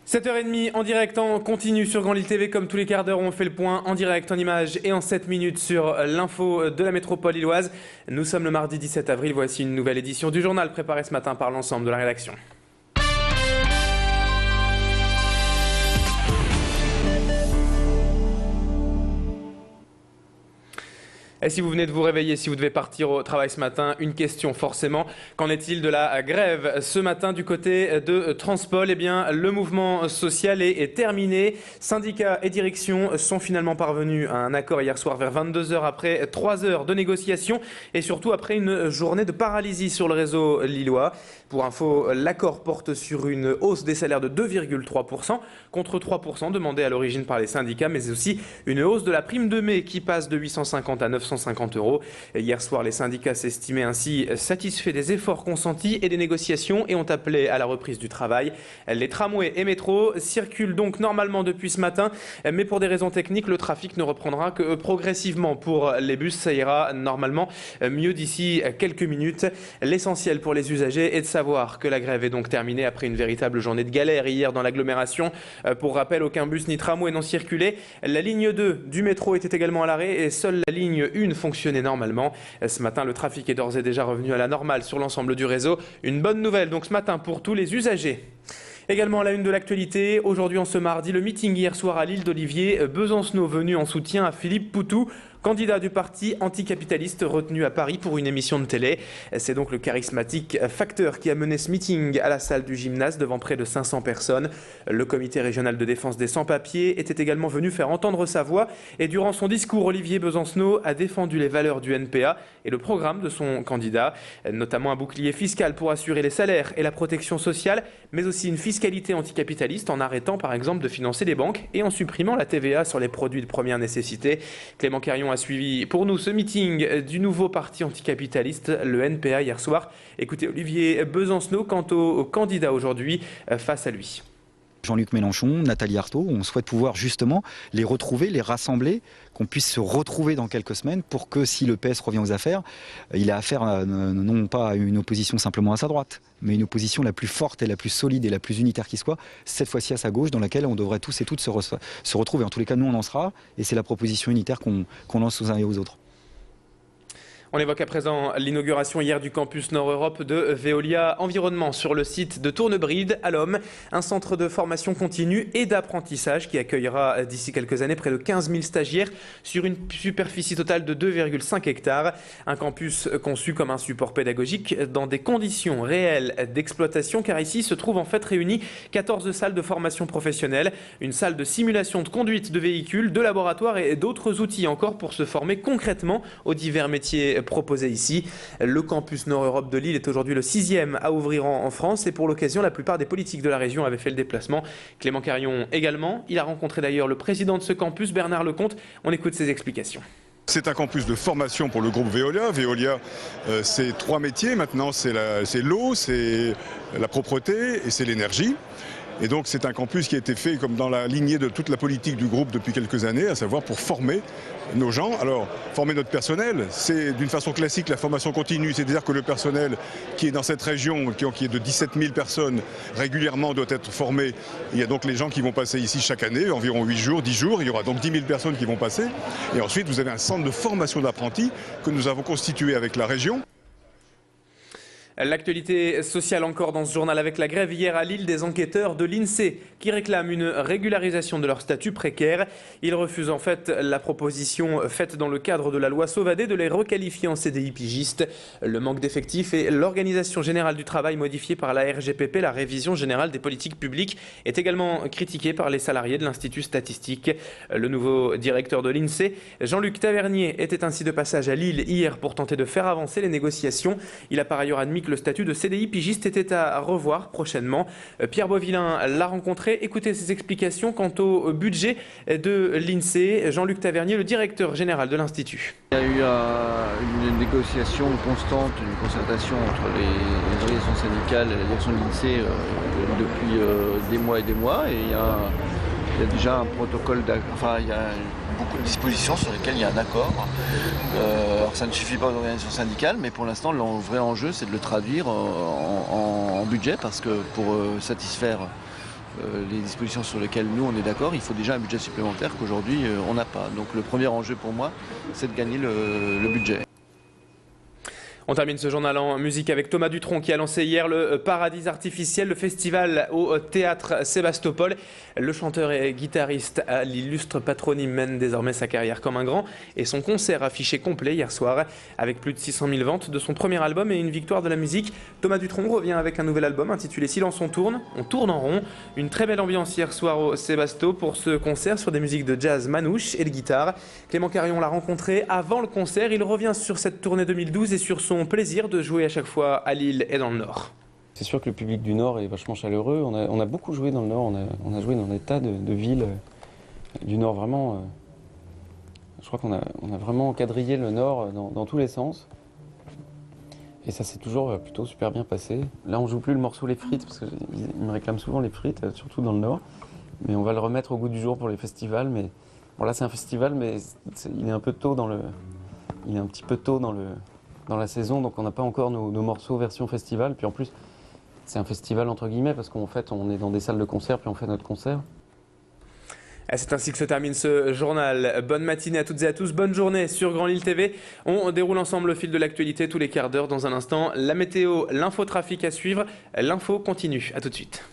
7h30 en direct, en continu sur Grand Lille TV. Comme tous les quarts d'heure, on fait le point en direct, en images et en 7 minutes sur l'info de la métropole lilloise. Nous sommes le mardi 17 avril. Voici une nouvelle édition du journal préparée ce matin par l'ensemble de la rédaction. Et si vous venez de vous réveiller, si vous devez partir au travail ce matin, une question forcément. Qu'en est-il de la grève ce matin du côté de Transpol? Eh bien, le mouvement social est terminé. Syndicats et direction sont finalement parvenus à un accord hier soir vers 22 h après 3 heures de négociations et surtout après une journée de paralysie sur le réseau lillois. Pour info, l'accord porte sur une hausse des salaires de 2,3% contre 3% demandés à l'origine par les syndicats, mais aussi une hausse de la prime de mai qui passe de 850 à 950 €. Hier soir, les syndicats s'estimaient ainsi satisfaits des efforts consentis et des négociations et ont appelé à la reprise du travail. Les tramways et métros circulent donc normalement depuis ce matin, mais pour des raisons techniques, le trafic ne reprendra que progressivement. Pour les bus, ça ira normalement mieux d'ici quelques minutes. L'essentiel pour les usagers est de savoir que la grève est donc terminée après une véritable journée de galère hier dans l'agglomération. Pour rappel, aucun bus ni tramway n'ont circulé. La ligne 2 du métro était également à l'arrêt et seule la ligne 1 fonctionnait normalement. Ce matin, le trafic est d'ores et déjà revenu à la normale sur l'ensemble du réseau. Une bonne nouvelle donc ce matin pour tous les usagers. Également à la une de l'actualité, aujourd'hui en ce mardi, le meeting hier soir à Lille d'Olivier Besancenot venu en soutien à Philippe Poutou, candidat du parti anticapitaliste retenu à Paris pour une émission de télé. C'est donc le charismatique Facteur qui a mené ce meeting à la salle du gymnase devant près de 500 personnes. Le comité régional de défense des sans-papiers était également venu faire entendre sa voix et durant son discours, Olivier Besancenot a défendu les valeurs du NPA et le programme de son candidat, notamment un bouclier fiscal pour assurer les salaires et la protection sociale, mais aussi une fiscalité anticapitaliste en arrêtant par exemple de financer les banques et en supprimant la TVA sur les produits de première nécessité. Clément Carion a suivi pour nous ce meeting du nouveau parti anticapitaliste, le NPA, hier soir. Écoutez Olivier Besancenot quant aux candidats aujourd'hui face à lui. Jean-Luc Mélenchon, Nathalie Arthaud, on souhaite pouvoir justement les retrouver, les rassembler, qu'on puisse se retrouver dans quelques semaines pour que si le PS revient aux affaires, il a affaire non pas à une opposition simplement à sa droite, mais une opposition la plus forte et la plus solide et la plus unitaire qui soit, cette fois-ci à sa gauche, dans laquelle on devrait tous et toutes se retrouver. En tous les cas, nous on en sera, et c'est la proposition unitaire qu'on lance aux uns et aux autres. On évoque à présent l'inauguration hier du campus Nord-Europe de Veolia Environnement sur le site de Tournebride à l'Homme, un centre de formation continue et d'apprentissage qui accueillera d'ici quelques années près de 15 000 stagiaires sur une superficie totale de 2,5 hectares. Un campus conçu comme un support pédagogique dans des conditions réelles d'exploitation car ici se trouvent en fait réunies 14 salles de formation professionnelle, une salle de simulation de conduite de véhicules, de laboratoire et d'autres outils encore pour se former concrètement aux divers métiers proposé ici. Le campus Nord-Europe de Lille est aujourd'hui le 6e à ouvrir en France et pour l'occasion, la plupart des politiques de la région avaient fait le déplacement. Clément Carion également. Il a rencontré d'ailleurs le président de ce campus, Bernard Lecomte. On écoute ses explications. C'est un campus de formation pour le groupe Veolia. Veolia, c'est 3 métiers maintenant, c'est l'eau, c'est la propreté et c'est l'énergie. Et donc c'est un campus qui a été fait comme dans la lignée de toute la politique du groupe depuis quelques années, à savoir pour former nos gens. Alors, former notre personnel, c'est d'une façon classique la formation continue, c'est-à-dire que le personnel qui est dans cette région, qui est de 17 000 personnes, régulièrement doit être formé. Il y a donc les gens qui vont passer ici chaque année, environ 8 jours, 10 jours, il y aura donc 10 000 personnes qui vont passer. Et ensuite, vous avez un centre de formation d'apprentis que nous avons constitué avec la région. L'actualité sociale encore dans ce journal avec la grève hier à Lille des enquêteurs de l'INSEE qui réclament une régularisation de leur statut précaire. Ils refusent en fait la proposition faite dans le cadre de la loi Sauvadet de les requalifier en CDI pigistes. Le manque d'effectifs et l'organisation générale du travail modifiée par la RGPP, la révision générale des politiques publiques, est également critiquée par les salariés de l'Institut statistique. Le nouveau directeur de l'INSEE, Jean-Luc Tavernier, était ainsi de passage à Lille hier pour tenter de faire avancer les négociations. Il a par ailleurs admis que le statut de CDI pigiste était à revoir prochainement. Pierre Beauvillain l'a rencontré. Écoutez ses explications quant au budget de l'INSEE. Jean-Luc Tavernier, le directeur général de l'Institut. Il y a eu une négociation constante, une concertation entre les organisations syndicales et la direction de l'INSEE depuis des mois et des mois. Et il y a déjà un protocole, il y a beaucoup de dispositions sur lesquelles il y a un accord. Alors ça ne suffit pas aux organisations syndicales, mais pour l'instant, le vrai enjeu, c'est de le traduire en budget, parce que pour satisfaire les dispositions sur lesquelles nous on est d'accord, il faut déjà un budget supplémentaire qu'aujourd'hui on n'a pas. Donc le premier enjeu pour moi, c'est de gagner le budget. On termine ce journal en musique avec Thomas Dutronc qui a lancé hier le Paradis Artificiel, le festival au théâtre Sébastopol. Le chanteur et guitariste à l'illustre patronyme mène désormais sa carrière comme un grand et son concert affiché complet hier soir avec plus de 600 000 ventes de son premier album et une victoire de la musique. Thomas Dutronc revient avec un nouvel album intitulé Silence on tourne en rond. Une très belle ambiance hier soir au Sébasto pour ce concert sur des musiques de jazz manouche et de guitare. Clément Carion l'a rencontré avant le concert. Il revient sur cette tournée 2012 et sur son plaisir de jouer à chaque fois à Lille et dans le Nord. C'est sûr que le public du Nord est vachement chaleureux. On a beaucoup joué dans le Nord, on a joué dans des tas de villes du Nord. Vraiment, je crois qu'on a vraiment quadrillé le Nord dans tous les sens. Et ça s'est toujours plutôt super bien passé. Là, on joue plus le morceau Les Frites, parce qu'ils me réclament souvent les frites, surtout dans le Nord. Mais on va le remettre au goût du jour pour les festivals. Mais bon, là, c'est un festival, mais il est un peu tôt il est un petit peu tôt dans la saison, donc on n'a pas encore nos morceaux version festival. Puis en plus, c'est un festival entre guillemets, parce qu'en fait, on est dans des salles de concert, puis on fait notre concert. C'est ainsi que se termine ce journal. Bonne matinée à toutes et à tous, bonne journée sur Grand Lille TV. On déroule ensemble le fil de l'actualité tous les quarts d'heure. Dans un instant, la météo, l'infotrafic à suivre. L'info continue. À tout de suite.